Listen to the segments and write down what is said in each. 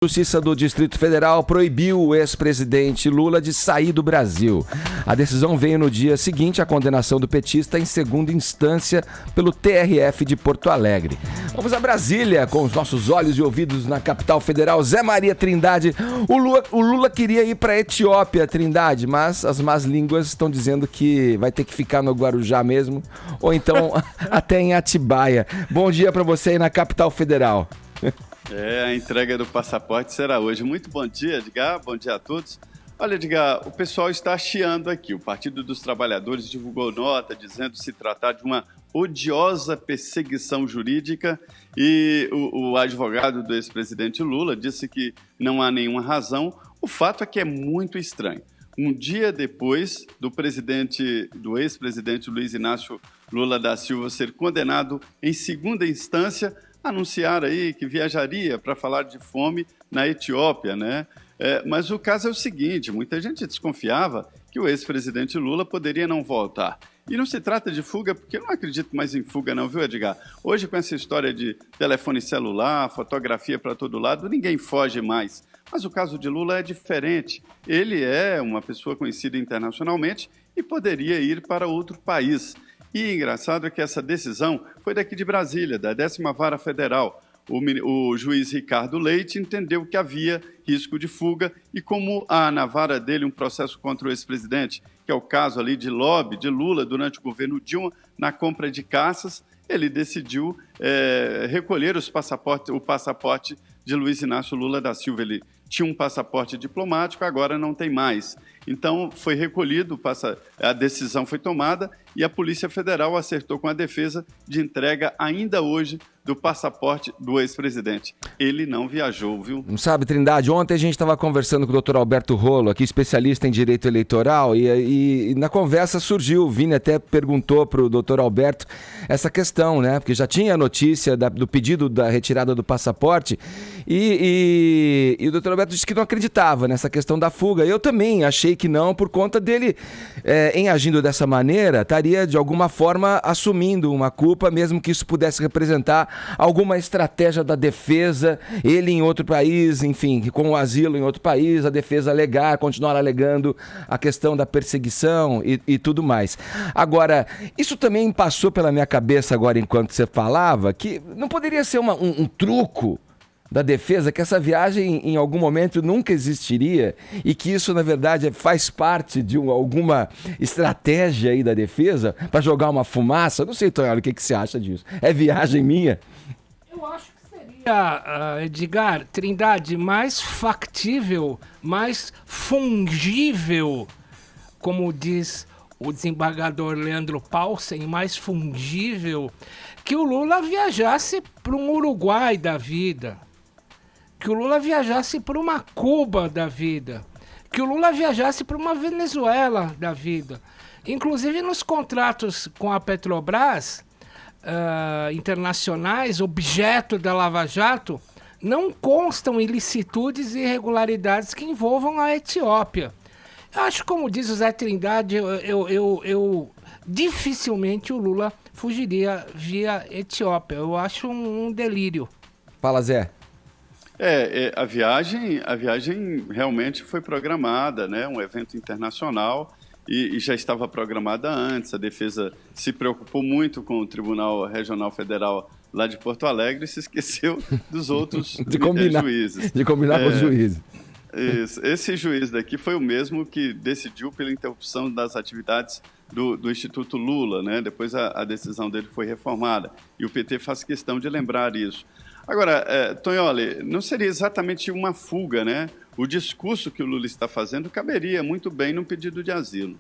Justiça do Distrito Federal proibiu o ex-presidente Lula de sair do Brasil. A decisão veio no dia seguinte à condenação do petista em segunda instância pelo TRF de Porto Alegre. Vamos a Brasília com os nossos olhos e ouvidos na capital federal. Zé Maria Trindade, o Lula queria ir para a Etiópia, Trindade, mas as más línguas estão dizendo que vai ter que ficar no Guarujá mesmo, ou então até em Atibaia. Bom dia para você aí na capital federal. A entrega do passaporte será hoje. Muito bom dia, Edgar. Bom dia a todos. Olha, Edgar, o pessoal está chiando aqui. O Partido dos Trabalhadores divulgou nota dizendo se tratar de uma odiosa perseguição jurídica e o advogado do ex-presidente Lula disse que não há nenhuma razão. O fato é que é muito estranho. Um dia depois do ex-presidente Luiz Inácio Lula da Silva ser condenado em segunda instância, anunciar aí que viajaria para falar de fome na Etiópia, né? Mas o caso é o seguinte, muita gente desconfiava que o ex-presidente Lula poderia não voltar. E não se trata de fuga, porque eu não acredito mais em fuga não, viu, Edgar? Hoje, com essa história de telefone celular, fotografia para todo lado, ninguém foge mais. Mas o caso de Lula é diferente. Ele é uma pessoa conhecida internacionalmente e poderia ir para outro país. E engraçado é que essa decisão foi daqui de Brasília, da 10ª Vara Federal. O juiz Ricardo Leite entendeu que havia risco de fuga e como há na vara dele um processo contra o ex-presidente, que é o caso ali de lobby de Lula durante o governo Dilma, na compra de caças, ele decidiu recolher o passaporte de Luiz Inácio Lula da Silva. Ele tinha um passaporte diplomático, agora não tem mais. Então, foi recolhido, a decisão foi tomada e a Polícia Federal acertou com a defesa de entrega ainda hoje do passaporte do ex-presidente. Ele não viajou, viu? Não sabe, Trindade, ontem a gente estava conversando com o Dr. Alberto Rolo, aqui especialista em direito eleitoral, e na conversa surgiu, o Vini até perguntou para o Dr. Alberto essa questão, né? Porque já tinha a notícia do pedido da retirada do passaporte e o Dr. Alberto disse que não acreditava nessa questão da fuga. Eu também achei que não, por conta dele, em agindo dessa maneira, estaria de alguma forma assumindo uma culpa, mesmo que isso pudesse representar alguma estratégia da defesa, ele em outro país, enfim, com o asilo em outro país, a defesa continuar alegando a questão da perseguição e tudo mais. Agora, isso também passou pela minha cabeça agora enquanto você falava, que não poderia ser um truco da defesa, que essa viagem em algum momento nunca existiria e que isso, na verdade, faz parte de alguma estratégia aí da defesa para jogar uma fumaça? Não sei, Tonhalo, o que você acha disso? É viagem minha? Eu acho que seria, Edgar, Trindade, mais factível, mais fungível, como diz o desembargador Leandro Paulsen, mais fungível, que o Lula viajasse para um Uruguai da vida, que o Lula viajasse para uma Cuba da vida, que o Lula viajasse para uma Venezuela da vida. Inclusive nos contratos com a Petrobras internacionais, objeto da Lava Jato, não constam ilicitudes e irregularidades que envolvam a Etiópia. Eu acho, como diz o Zé Trindade, eu dificilmente o Lula fugiria via Etiópia. Eu acho um delírio. Fala, Zé. A viagem realmente foi programada, né? Um evento internacional e já estava programada antes. A defesa se preocupou muito com o Tribunal Regional Federal lá de Porto Alegre e se esqueceu dos outros juízes. De combinar com os juízes. Isso. Esse juiz daqui foi o mesmo que decidiu pela interrupção das atividades do Instituto Lula, né? Depois a decisão dele foi reformada e o PT faz questão de lembrar isso. Agora, Tonholi, não seria exatamente uma fuga, né? O discurso que o Lula está fazendo caberia muito bem num pedido de asilo.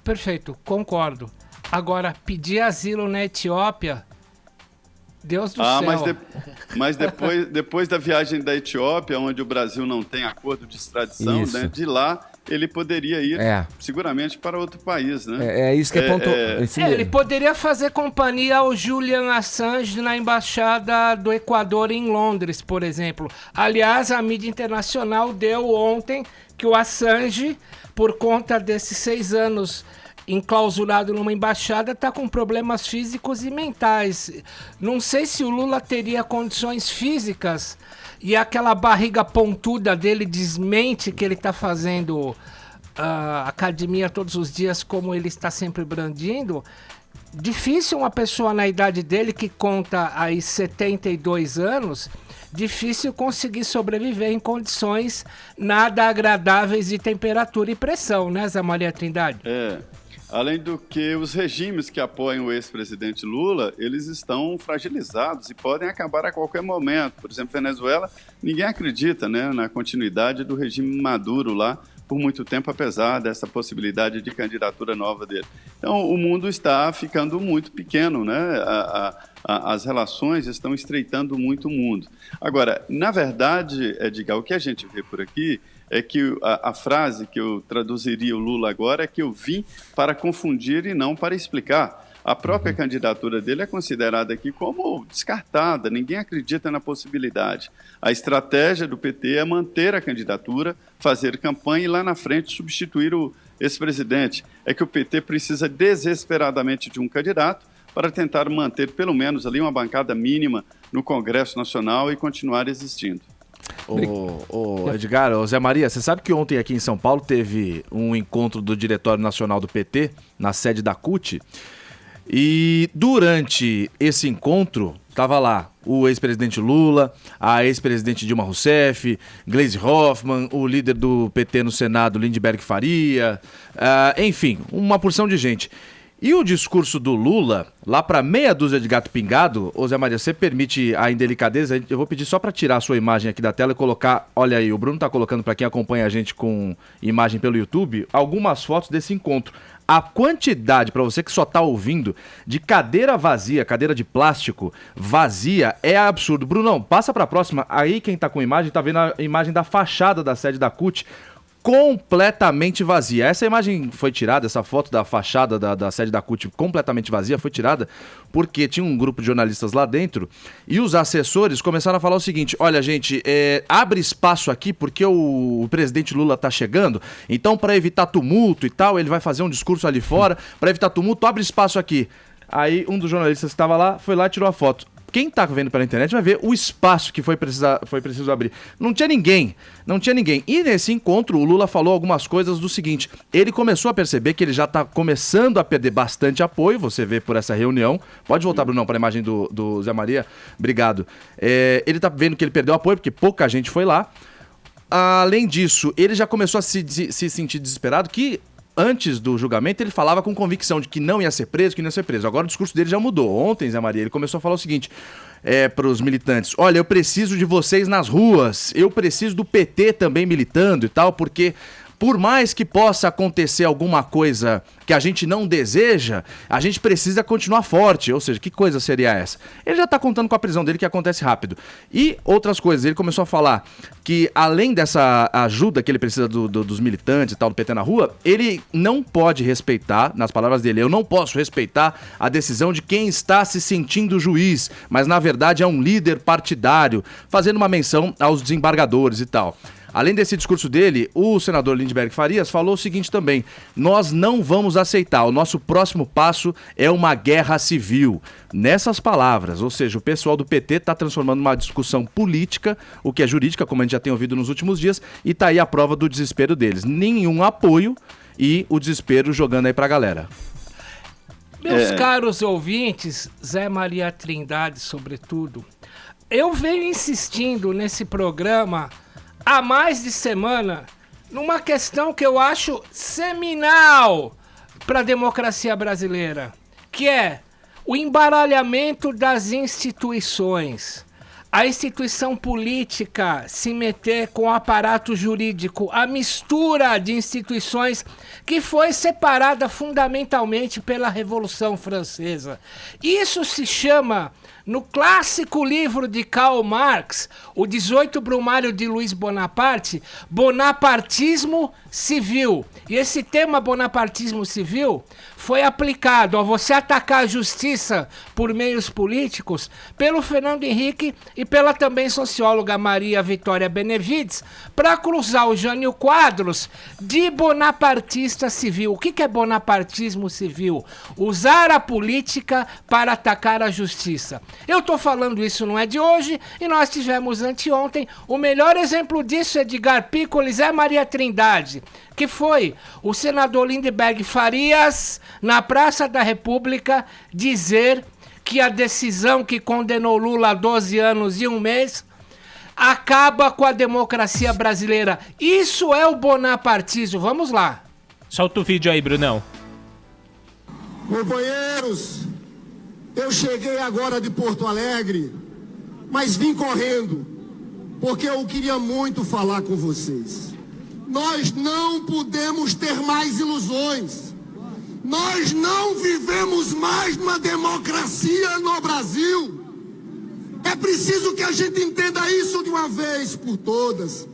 Perfeito, concordo. Agora, pedir asilo na Etiópia, Deus do céu. Mas depois da viagem da Etiópia, onde o Brasil não tem acordo de extradição, né, de lá ele poderia ir seguramente para outro país, né? É isso que apontou. Ele poderia fazer companhia ao Julian Assange na Embaixada do Equador em Londres, por exemplo. Aliás, a mídia internacional deu ontem que o Assange, por conta desses 6 anos enclausurado numa embaixada, está com problemas físicos e mentais. Não sei se o Lula teria condições físicas e aquela barriga pontuda dele desmente que ele está fazendo academia todos os dias, como ele está sempre brandindo. Difícil uma pessoa na idade dele, que conta aí 72 anos, difícil conseguir sobreviver em condições nada agradáveis de temperatura e pressão, né, Zé Maria Trindade? Além do que os regimes que apoiam o ex-presidente Lula, eles estão fragilizados e podem acabar a qualquer momento. Por exemplo, Venezuela, ninguém acredita, né, na continuidade do regime Maduro lá por muito tempo, apesar dessa possibilidade de candidatura nova dele. Então, o mundo está ficando muito pequeno, né? As relações estão estreitando muito o mundo. Agora, na verdade, Edgar, o que a gente vê por aqui é que a frase que eu traduziria o Lula agora é que eu vim para confundir e não para explicar. A própria candidatura dele é considerada aqui como descartada, ninguém acredita na possibilidade. A estratégia do PT é manter a candidatura, fazer campanha e lá na frente substituir o ex-presidente. É que o PT precisa desesperadamente de um candidato para tentar manter pelo menos ali uma bancada mínima no Congresso Nacional e continuar existindo. Edgar, Zé Maria, você sabe que ontem aqui em São Paulo teve um encontro do Diretório Nacional do PT, na sede da CUT, e durante esse encontro, estava lá o ex-presidente Lula, a ex-presidente Dilma Rousseff, Gleisi Hoffmann, o líder do PT no Senado, Lindbergh Faria, enfim, uma porção de gente. E o discurso do Lula, lá para meia dúzia de gato pingado, ô Zé Maria, você permite a indelicadeza? Eu vou pedir só para tirar a sua imagem aqui da tela e colocar, olha aí, o Bruno tá colocando para quem acompanha a gente com imagem pelo YouTube, algumas fotos desse encontro. A quantidade, para você que só tá ouvindo, de cadeira vazia, cadeira de plástico vazia, é absurdo. Brunão, passa para a próxima. Aí quem tá com imagem, tá vendo a imagem da fachada da sede da CUT, completamente vazia. Essa imagem foi tirada, essa foto da fachada da sede da CUT completamente vazia foi tirada porque tinha um grupo de jornalistas lá dentro e os assessores começaram a falar o seguinte: olha, gente, abre espaço aqui porque o presidente Lula tá chegando, então para evitar tumulto e tal, ele vai fazer um discurso ali fora, para evitar tumulto, abre espaço aqui. Aí um dos jornalistas que estava lá foi lá e tirou a foto. Quem tá vendo pela internet vai ver o espaço que foi preciso abrir. Não tinha ninguém. E nesse encontro o Lula falou algumas coisas do seguinte: ele começou a perceber que ele já tá começando a perder bastante apoio, você vê por essa reunião. Pode voltar, Brunão, para a imagem do Zé Maria. Obrigado. Ele tá vendo que ele perdeu apoio porque pouca gente foi lá. Além disso, ele já começou a se sentir desesperado, que antes do julgamento, ele falava com convicção de que não ia ser preso, Agora o discurso dele já mudou. Ontem, Zé Maria, ele começou a falar o seguinte para os militantes: olha, eu preciso de vocês nas ruas, eu preciso do PT também militando e tal, porque por mais que possa acontecer alguma coisa que a gente não deseja, a gente precisa continuar forte. Ou seja, que coisa seria essa? Ele já está contando com a prisão dele, que acontece rápido. E outras coisas, ele começou a falar que além dessa ajuda que ele precisa dos militantes e tal, do PT na rua, ele não pode respeitar, nas palavras dele, eu não posso respeitar a decisão de quem está se sentindo juiz, mas na verdade é um líder partidário, fazendo uma menção aos desembargadores e tal. Além desse discurso dele, o senador Lindbergh Farias falou o seguinte também: nós não vamos aceitar, o nosso próximo passo é uma guerra civil. Nessas palavras, ou seja, o pessoal do PT está transformando uma discussão política, o que é jurídica, como a gente já tem ouvido nos últimos dias, e tá aí a prova do desespero deles. Nenhum apoio e o desespero jogando aí pra galera. Meus caros ouvintes, Zé Maria Trindade, sobretudo, eu venho insistindo nesse programa há mais de semana numa questão que eu acho seminal para a democracia brasileira, que é o embaralhamento das instituições. A instituição política se meter com o aparato jurídico, a mistura de instituições que foi separada fundamentalmente pela Revolução Francesa. Isso se chama, no clássico livro de Karl Marx, o 18 Brumário de Luiz Bonaparte, bonapartismo civil. E esse tema bonapartismo civil foi aplicado a você atacar a justiça por meios políticos pelo Fernando Henrique e pela também socióloga Maria Vitória Benevides para cruzar o Jânio Quadros de bonapartista civil. O que é bonapartismo civil? Usar a política para atacar a justiça. Eu estou falando isso, não é de hoje, e nós tivemos anteontem o melhor exemplo disso, Edgar Piccoli, Zé Maria Trindade, que foi o senador Lindeberg Farias, na Praça da República, dizer que a decisão que condenou Lula a 12 anos e 1 mês acaba com a democracia brasileira. Isso é o bonapartismo. Vamos lá. Solta o vídeo aí, Brunão. Companheiros, eu cheguei agora de Porto Alegre, mas vim correndo, porque eu queria muito falar com vocês. Nós não podemos ter mais ilusões. Nós não vivemos mais numa democracia no Brasil. É preciso que a gente entenda isso de uma vez por todas.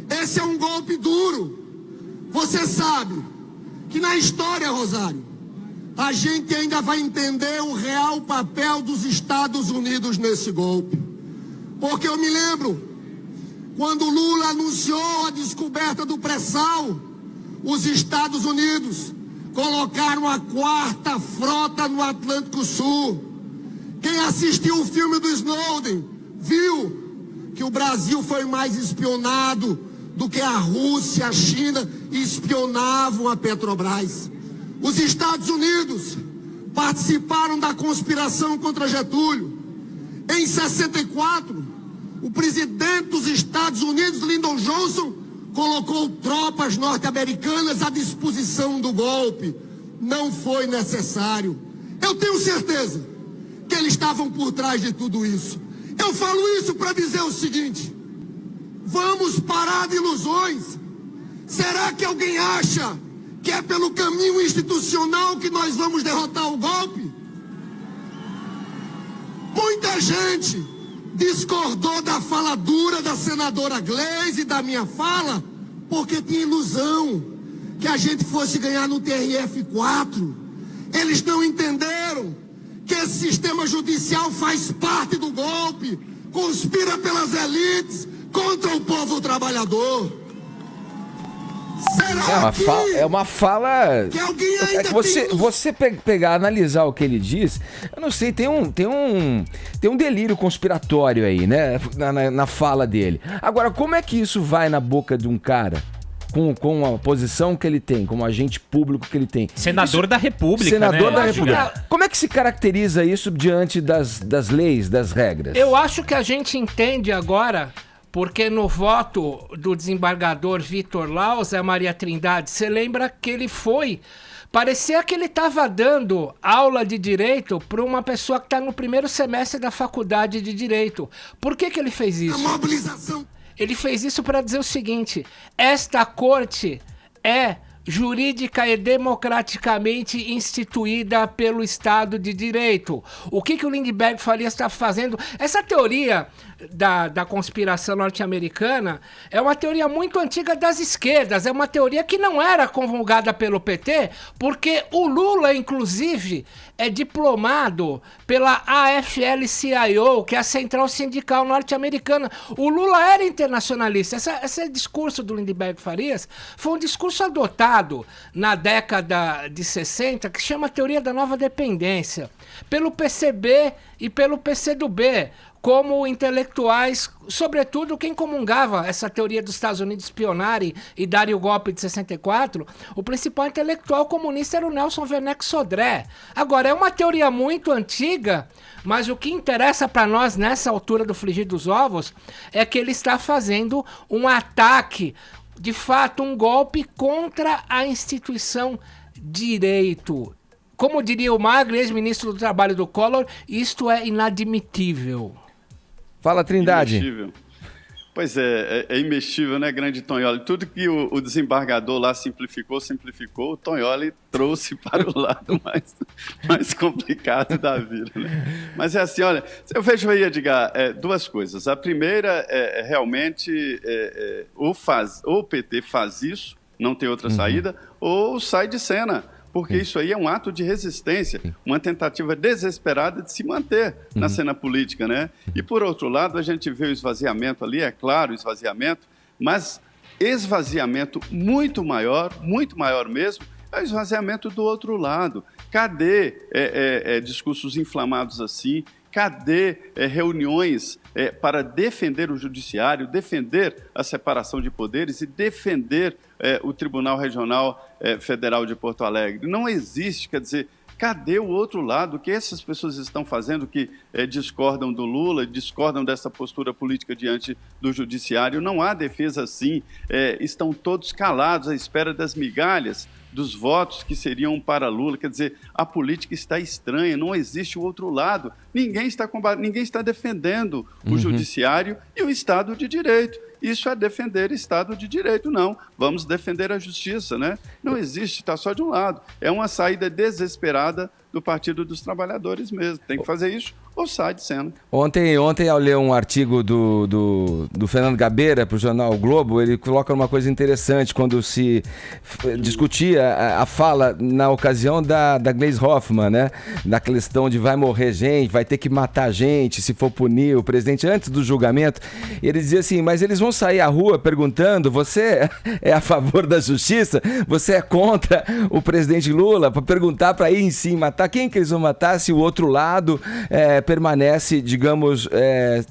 Esse é um golpe duro. Você sabe que na história, Rosário, a gente ainda vai entender o real papel dos Estados Unidos nesse golpe. Porque eu me lembro, quando Lula anunciou a descoberta do pré-sal, os Estados Unidos colocaram a 4ª frota no Atlântico Sul. Quem assistiu o filme do Snowden viu que o Brasil foi mais espionado do que a Rússia, a China espionavam a Petrobras. Os Estados Unidos participaram da conspiração contra Getúlio. Em 64, o presidente dos Estados Unidos, Lyndon Johnson, colocou tropas norte-americanas à disposição do golpe. Não foi necessário. Eu tenho certeza que eles estavam por trás de tudo isso. Eu falo isso para dizer o seguinte: vamos parar de ilusões. Será que alguém acha que é pelo caminho institucional que nós vamos derrotar o golpe? Muita gente discordou da fala dura da senadora Gleisi e da minha fala porque tinha ilusão que a gente fosse ganhar no TRF4. Eles não entenderam que esse sistema judicial faz parte do golpe, conspira pelas elites contra o povo trabalhador. É uma fala. Que alguém ainda você pegar, analisar o que ele diz, eu não sei, tem um delírio conspiratório aí, né? Na fala dele. Agora, como é que isso vai na boca de um cara com a posição que ele tem, como agente público que ele tem? Senador da República, Senador né? da República. Como é que se caracteriza isso diante das leis, das regras? Eu acho que a gente entende agora, porque no voto do desembargador Vitor Lau, Zé Maria Trindade, você lembra que ele foi... Parecia que ele estava dando aula de direito para uma pessoa que está no primeiro semestre da faculdade de direito. Por que ele fez isso? A mobilização. Ele fez isso para dizer o seguinte: esta corte é jurídica e democraticamente instituída pelo Estado de Direito. O que o Lindeberg Farias está fazendo? Essa teoria da conspiração norte-americana é uma teoria muito antiga das esquerdas, é uma teoria que não era convogada pelo PT, porque o Lula, inclusive, é diplomado pela AFL-CIO, que é a Central Sindical Norte-Americana. O Lula era internacionalista. Esse discurso do Lindeberg Farias foi um discurso adotado na década de 60, que chama Teoria da Nova Dependência, pelo PCB e pelo PCdoB, como intelectuais, sobretudo quem comungava essa teoria dos Estados Unidos espionarem e darem o golpe de 64, o principal intelectual comunista era o Nelson Werneck Sodré. Agora, é uma teoria muito antiga, mas o que interessa para nós nessa altura do frigir dos ovos é que ele está fazendo um ataque, de fato, um golpe contra a instituição direito. Como diria o Magre, ex-ministro do Trabalho do Collor, isto é inadmitível. Fala, Trindade. Impossível. Pois é imexível, né, grande Tonholi? Tudo que o desembargador lá simplificou, o Tonholi trouxe para o lado mais complicado da vida, né? Mas é assim, olha, eu vejo aí, Edgar, duas coisas. A primeira é realmente ou o PT faz isso, não tem outra saída, ou sai de cena. Porque isso aí é um ato de resistência, uma tentativa desesperada de se manter na cena política, né? E, por outro lado, a gente vê o esvaziamento ali, é claro, o esvaziamento, mas esvaziamento muito maior mesmo, é o esvaziamento do outro lado. Cadê discursos inflamados assim? Cadê reuniões para defender o judiciário, defender a separação de poderes e defender o Tribunal Regional Federal de Porto Alegre? Não existe, quer dizer, cadê o outro lado? O que essas pessoas estão fazendo que discordam do Lula, discordam dessa postura política diante do judiciário? Não há defesa assim, estão todos calados à espera das migalhas dos votos que seriam para Lula. Quer dizer, a política está estranha, não existe o outro lado. Ninguém está defendendo o judiciário e o Estado de Direito. Isso é defender Estado de Direito, não. Vamos defender a justiça, né? Não existe, está só de um lado. É uma saída desesperada do Partido dos Trabalhadores mesmo. Tem que fazer isso ou sai de cena. Ontem eu li um artigo do Fernando Gabeira para o jornal o Globo. Ele coloca uma coisa interessante quando se discutia a fala na ocasião da Gleisi Hoffmann, né? Da questão de vai morrer gente, vai ter que matar gente se for punir o presidente antes do julgamento. Ele dizia assim, mas eles vão sair à rua perguntando, você é a favor da justiça? Você é contra o presidente Lula? Para perguntar, para ir em si matar. Quem que eles vão matar se o outro lado permanece, digamos,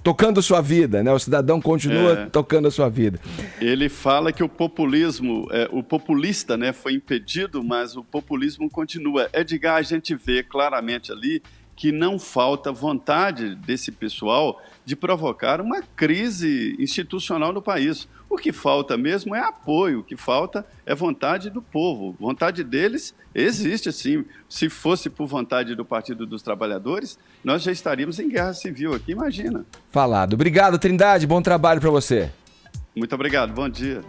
tocando sua vida, né? O cidadão continua tocando a sua vida. Ele fala que o populismo, o populista, né, foi impedido, mas o populismo continua. Edgar, a gente vê claramente ali que não falta vontade desse pessoal de provocar uma crise institucional no país. O que falta mesmo é apoio, o que falta é vontade do povo. Vontade deles existe, sim. Se fosse por vontade do Partido dos Trabalhadores, nós já estaríamos em guerra civil aqui, imagina. Falado. Obrigado, Trindade. Bom trabalho para você. Muito obrigado. Bom dia.